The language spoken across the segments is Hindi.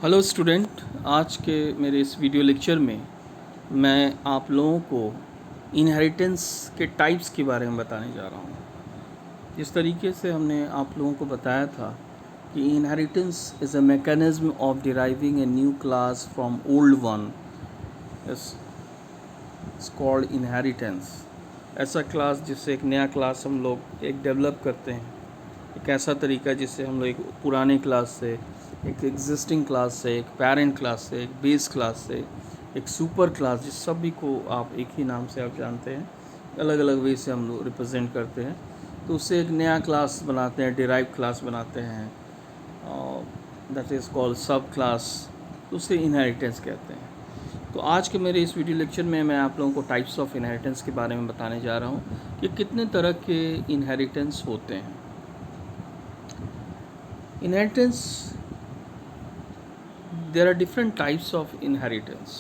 हेलो स्टूडेंट, आज के मेरे इस वीडियो लेक्चर में मैं आप लोगों को इनहेरिटेंस के टाइप्स के बारे में बताने जा रहा हूँ। जिस तरीके से हमने आप लोगों को बताया था कि inheritance is a mechanism of deriving a new class from old one is called inheritance. ऐसा क्लास जिससे एक नया क्लास हम लोग एक डेवलप करते हैं, एक ऐसा तरीका जिससे हम लोग एक पुराने क्लास से, एक एग्जिस्टिंग क्लास से, एक पेरेंट क्लास से, एक बेस क्लास से, एक सुपर क्लास, जिस सभी को आप एक ही नाम से आप जानते हैं, अलग अलग वे से हम लोग रिप्रेजेंट करते हैं, तो उससे एक नया क्लास बनाते हैं, डिराइव क्लास बनाते हैं, दैट इज़ कॉल्ड सब क्लास। उसे इनहेरिटेंस कहते हैं। तो आज के मेरे इस वीडियो लेक्चर में मैं आप लोगों को टाइप्स ऑफ इनहेरिटेंस के बारे में बताने जा रहा हूँ कि कितने तरह के इनहेरिटेंस होते हैं। Inheritance, there are different types of inheritance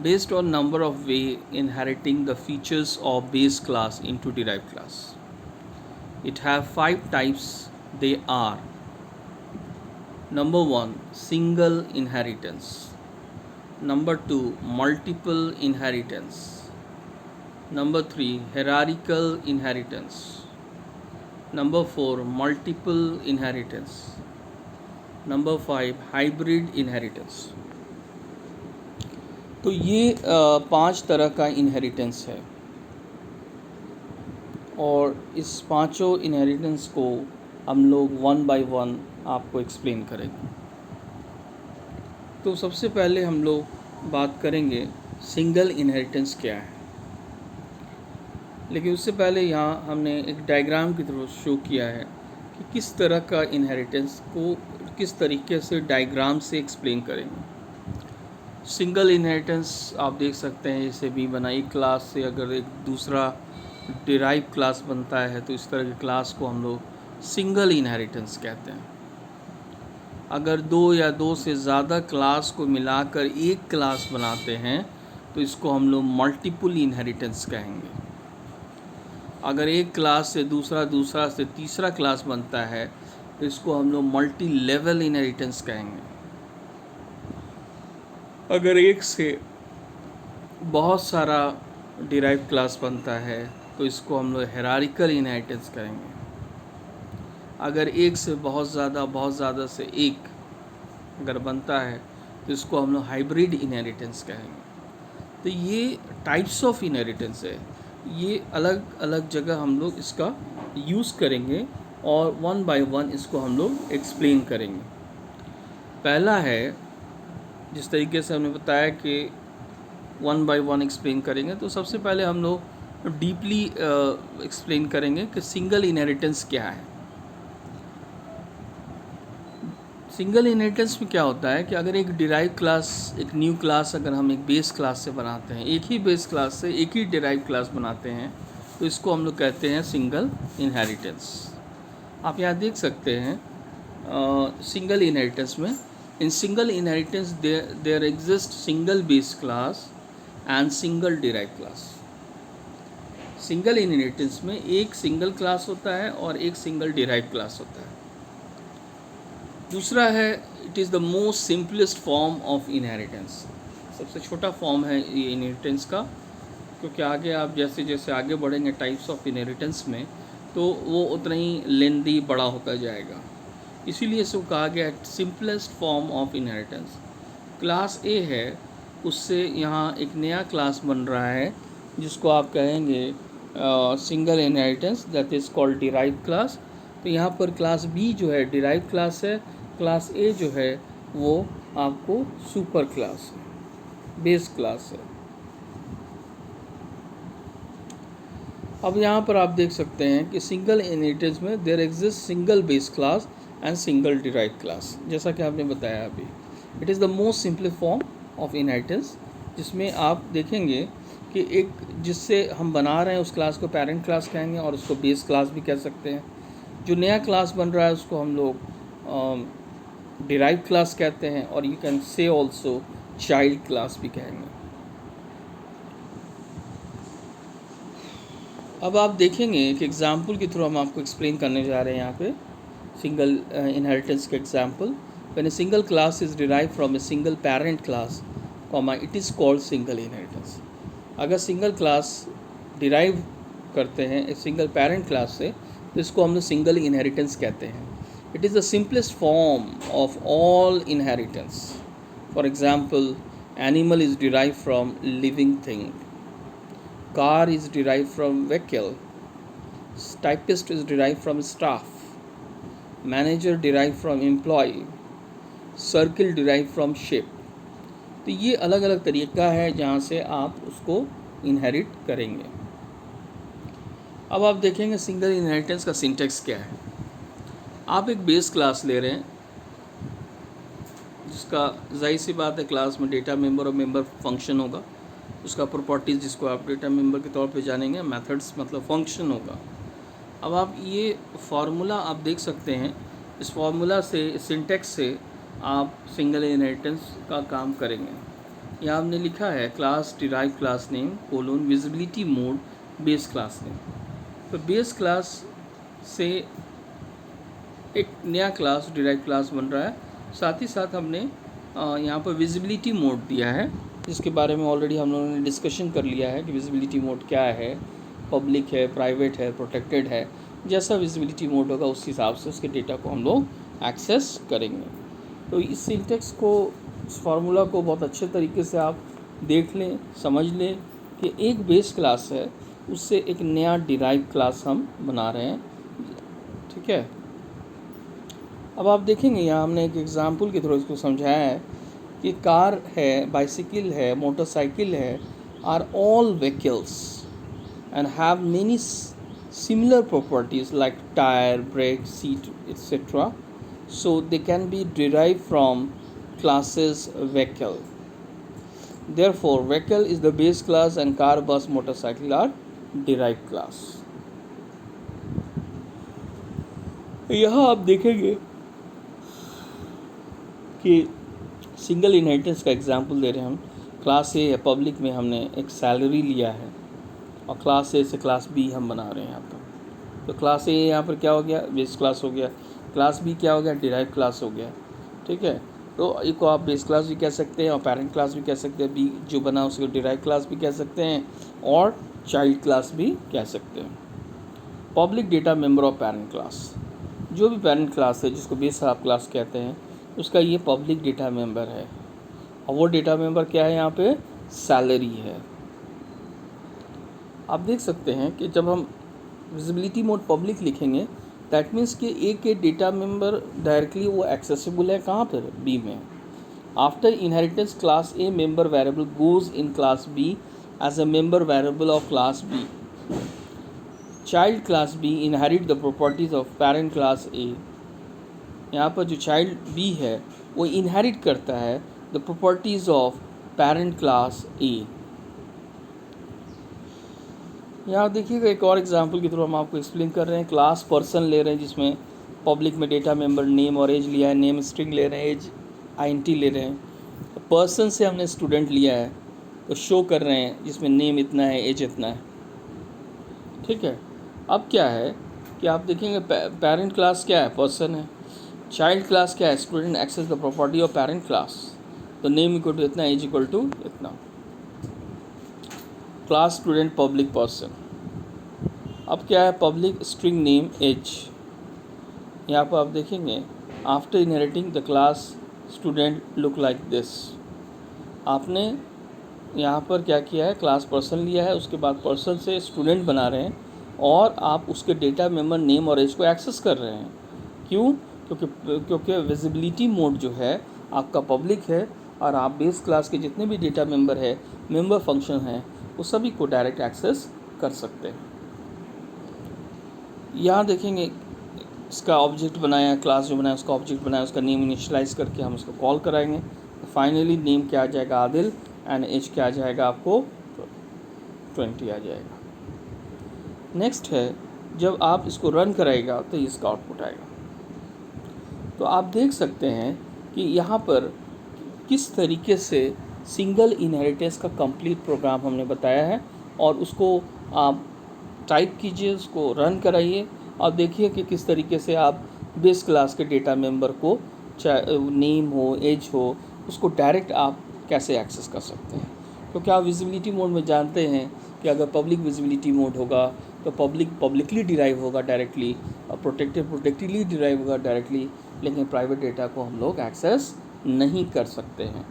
based on number of way inheriting the features of base class into derived class. It have 5 types. They are: number 1, single inheritance; number 2, multiple inheritance; number 3, hierarchical inheritance; number 4, multiple inheritance; number 5, hybrid inheritance. तो ये 5 तरह का इनहेरिटेंस है और इस पांचों इनहेरिटेंस को हम लोग वन बाय वन आपको एक्सप्लेन करेंगे। तो सबसे पहले हम लोग बात करेंगे सिंगल इनहेरिटेंस क्या है। लेकिन उससे पहले यहाँ हमने एक डायग्राम की तरफ शो किया है कि किस तरह का इनहेरिटेंस को किस तरीके से डायग्राम से एक्सप्लेन करेंगे। सिंगल इनहेरिटेंस आप देख सकते हैं, जैसे भी बना एक क्लास से अगर एक दूसरा डिराइव क्लास बनता है तो इस तरह के क्लास को हम लोग सिंगल इनहेरिटेंस कहते हैं। अगर 2 या 2 से ज़्यादा क्लास को मिलाकर एक क्लास बनाते हैं तो इसको हम लोग मल्टीपल इनहेरिटेंस कहेंगे। अगर एक क्लास से दूसरा से तीसरा क्लास बनता है तो इसको हम लोग मल्टी लेवल इनहेरिटेंस कहेंगे। अगर एक से बहुत सारा डिराइव क्लास बनता है तो इसको हम लोग हायरार्किकल इनहेरिटेंस कहेंगे। अगर एक से बहुत ज़्यादा से एक अगर बनता है तो इसको हम लोग हाइब्रिड इनहेरिटेंस कहेंगे। तो ये टाइप्स ऑफ इनहेरिटेंस है, ये अलग अलग जगह हम लोग इसका यूज़ करेंगे और वन बाय वन इसको हम लोग एक्सप्लेन करेंगे। पहला है, जिस तरीके से हमने बताया कि वन बाय वन एक्सप्लेन करेंगे, तो सबसे पहले हम लोग डीपली एक्सप्लेन करेंगे कि सिंगल इनहेरिटेंस क्या है। सिंगल इनहेरिटेंस में क्या होता है कि अगर एक डिराइव क्लास, एक न्यू क्लास अगर हम एक बेस क्लास से बनाते हैं, एक ही बेस क्लास से एक ही डिराइव क्लास बनाते हैं, तो इसको हम लोग कहते हैं सिंगल इनहेरिटेंस। आप यहाँ देख सकते हैं सिंगल इनहेरिटेंस में, in single inheritance there exist single base class and single derive class. Single inheritance में एक सिंगल क्लास होता है और एक सिंगल डिराइव क्लास होता है। दूसरा है, it is the most simplest form of inheritance. सबसे छोटा फॉर्म है ये इनहेरिटेंस का, क्योंकि आगे आप जैसे जैसे आगे बढ़ेंगे टाइप्स ऑफ इनहेरिटेंस में तो वो उतना ही लेंदी बड़ा होता जाएगा, इसीलिए इसको कहा गया है simplest form of inheritance. Class ए है, उससे यहाँ एक नया क्लास बन रहा है जिसको आप कहेंगे single inheritance, that is called derive class. तो यहाँ पर क्लास बी जो है डिराइव क्लास है, क्लास ए जो है वो आपको सुपर क्लास है, बेस क्लास है। अब यहाँ पर आप देख सकते हैं कि सिंगल इनहेरिटेंस में there exist single base class and single derive class, जैसा कि आपने बताया अभी। It is the most simple form of inheritance, जिसमें आप देखेंगे कि एक जिससे हम बना रहे हैं उस क्लास को पेरेंट क्लास कहेंगे और उसको बेस क्लास भी कह सकते हैं। जो नया क्लास बन रहा है उसको हम लोग डिराइव क्लास कहते हैं, और you can say also child class भी कहेंगे। अब आप देखेंगे एक एग्जाम्पल के थ्रू हम आपको एक्सप्लेन करने जा रहे हैं यहाँ पे सिंगल इनहेरिटेंस का example. When a single class is derived from a single parent class, comma, it is called single inheritance. अगर सिंगल क्लास डिराइव करते हैं एक सिंगल पेरेंट क्लास से तो इसको हम लोग सिंगल इनहेरिटेंस कहते हैं. It is the simplest form of all inheritance. For example, animal is derive from living thing, car is derive from vehicle, typist is derive from staff, manager derive from employ, circle derive from shape. तो ये अलग अलग तरीका है जहाँ से आप उसको इनहेरिट करेंगे. अब आप देखेंगे सिंगल इनहेरिटेंस का सिंटेक्स क्या है. आप एक बेस क्लास ले रहे हैं जिसका जाहिर सी बात है क्लास में डेटा मेंबर और मेंबर फंक्शन होगा, उसका प्रॉपर्टीज़ जिसको आप डेटा मेंबर के तौर पे जानेंगे, मेथड्स मतलब फंक्शन होगा. अब आप ये फार्मूला आप देख सकते हैं, इस फार्मूला से इस सिंटेक्स से आप सिंगल इनहेरिटेंस का काम करेंगे. यहाँ हमने लिखा है class derive class name colon visibility mode base class name. तो बेस क्लास से एक नया क्लास डिराइव क्लास बन रहा है. साथ ही साथ हमने यहाँ पर विजिबिलिटी मोड दिया है जिसके बारे में ऑलरेडी हम लोगों ने डिस्कशन कर लिया है कि विजिबिलिटी मोड क्या है, पब्लिक है, प्राइवेट है, प्रोटेक्टेड है. जैसा विजिबिलिटी मोड होगा उस हिसाब से उसके डेटा को हम लोग एक्सेस करेंगे. तो इस सिंटेक्स को, इस फार्मूला को बहुत अच्छे तरीके से आप देख लें, समझ लें कि एक बेस क्लास है उससे एक नया डिराइव क्लास हम बना रहे हैं. ठीक है. अब आप देखेंगे यहाँ हमने एक एग्जांपल के थ्रू इसको समझाया है कि कार है, बाइसिकल है, मोटरसाइकिल है, are all vehicles and have many similar properties like tyre, brake, seat etc. So they can be derived from classes vehicle. Therefore, vehicle is the base class and car, bus, motorcycle are derived class. यहाँ आप देखेंगे कि सिंगल इनहेरिटेंस का एग्जांपल दे रहे हैं हम. क्लास ए पब्लिक में हमने एक सैलरी लिया है और क्लास ए से क्लास बी हम बना रहे हैं यहाँ पर. तो क्लास ए यहाँ पर क्या हो गया, बेस क्लास हो गया. क्लास बी क्या हो गया, डिराइव क्लास हो गया. ठीक है. तो एक को आप बेस क्लास भी कह सकते हैं और पेरेंट क्लास भी कह सकते हैं. बी जो बना उसको डिराइव क्लास भी कह सकते हैं और चाइल्ड क्लास भी कह सकते हैं. Public data member of parent class, जो भी पेरेंट क्लास है जिसको बेस आप क्लास कहते हैं उसका ये पब्लिक डेटा मेंबर है. और वो डेटा मेंबर क्या है, यहाँ पे सैलरी है. आप देख सकते हैं कि जब हम विजिबिलिटी मोड पब्लिक लिखेंगे दैट मीन्स कि ए के डेटा मेंबर डायरेक्टली वो एक्सेसिबल है कहाँ पर, बी में. After inheritance class A member variable goes in class B as a member variable of class B. Child class B inherit the properties of parent class A. यहाँ पर जो चाइल्ड बी है वो इनहेरिट करता है the properties of parent class A. यहाँ देखिएगा एक और एग्जांपल के थ्रू हम आपको एक्सप्लेन कर रहे हैं. क्लास पर्सन ले रहे हैं जिसमें पब्लिक में डेटा मेंबर नेम और एज लिया है, नेम स्ट्रिंग ले रहे हैं, एज आईएनटी ले रहे हैं. पर्सन से हमने स्टूडेंट लिया है तो शो कर रहे हैं जिसमें नेम इतना है, एज इतना है. ठीक है. अब क्या है कि आप देखेंगे पेरेंट क्लास क्या है, पर्सन है. चाइल्ड क्लास क्या है, student access the property of parent class. तो नेम इक्वल टू इतना, एज इक्वल टू इतना. Class student public person. अब क्या है, पब्लिक स्ट्रिंग नेम एज. यहाँ पर आप देखेंगे after inheriting the class student look like this. आपने यहाँ पर क्या किया है, क्लास पर्सन लिया है, उसके बाद पर्सन से स्टूडेंट बना रहे हैं और आप उसके डेटा मेंबर नेम और एज को एक्सेस कर रहे हैं. क्यों? क्योंकि विजिबिलिटी मोड जो है आपका पब्लिक है और आप बेस क्लास के जितने भी डेटा मेंबर है, मेंबर फंक्शन हैं, वो सभी को डायरेक्ट एक्सेस कर सकते हैं. यहाँ देखेंगे इसका ऑब्जेक्ट बनाया, क्लास जो बनाया उसका ऑब्जेक्ट बनाया, उसका नेम इनिशियलाइज करके हम उसको कॉल कराएंगे. फाइनली नेम क्या आ जाएगा, आदिल, एंड एज क्या आ जाएगा आपको 20 आ जाएगा. नेक्स्ट है जब आप इसको रन कराएगा तो इसका आउटपुट आएगा. तो आप देख सकते हैं कि यहाँ पर किस तरीके से सिंगल इनहेरिटेंस का कंप्लीट प्रोग्राम हमने बताया है और उसको आप टाइप कीजिए, उसको रन कराइए और देखिए कि किस तरीके से आप बेस क्लास के डेटा मेंबर को चाहे नेम हो, एज हो, उसको डायरेक्ट आप कैसे एक्सेस कर सकते हैं। क्योंकि आप विजिबिलिटी मोड में जानते हैं कि अगर पब्लिक विजिबिलिटी मोड होगा तो पब्लिकली डिराइव होगा डायरेक्टली, और प्रोटेक्टिवली डिराइव होगा डायरेक्टली, लेकिन प्राइवेट डेटा को हम लोग एक्सेस नहीं कर सकते हैं।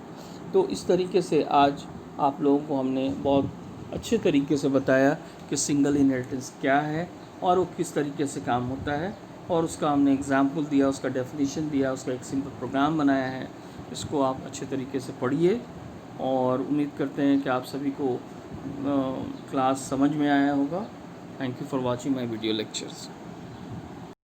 तो इस तरीके से आज आप लोगों को हमने बहुत अच्छे तरीके से बताया कि सिंगल इनहेरिटेंस क्या है और वो किस तरीके से काम होता है, और उसका हमने एग्जाम्पल दिया, उसका डेफिनेशन दिया, उसका एक सिंपल प्रोग्राम बनाया है। इसको आप अच्छे तरीके से पढ़िए और उम्मीद करते हैं कि आप सभी को क्लास समझ में आया होगा। Thank you for watching my video lectures.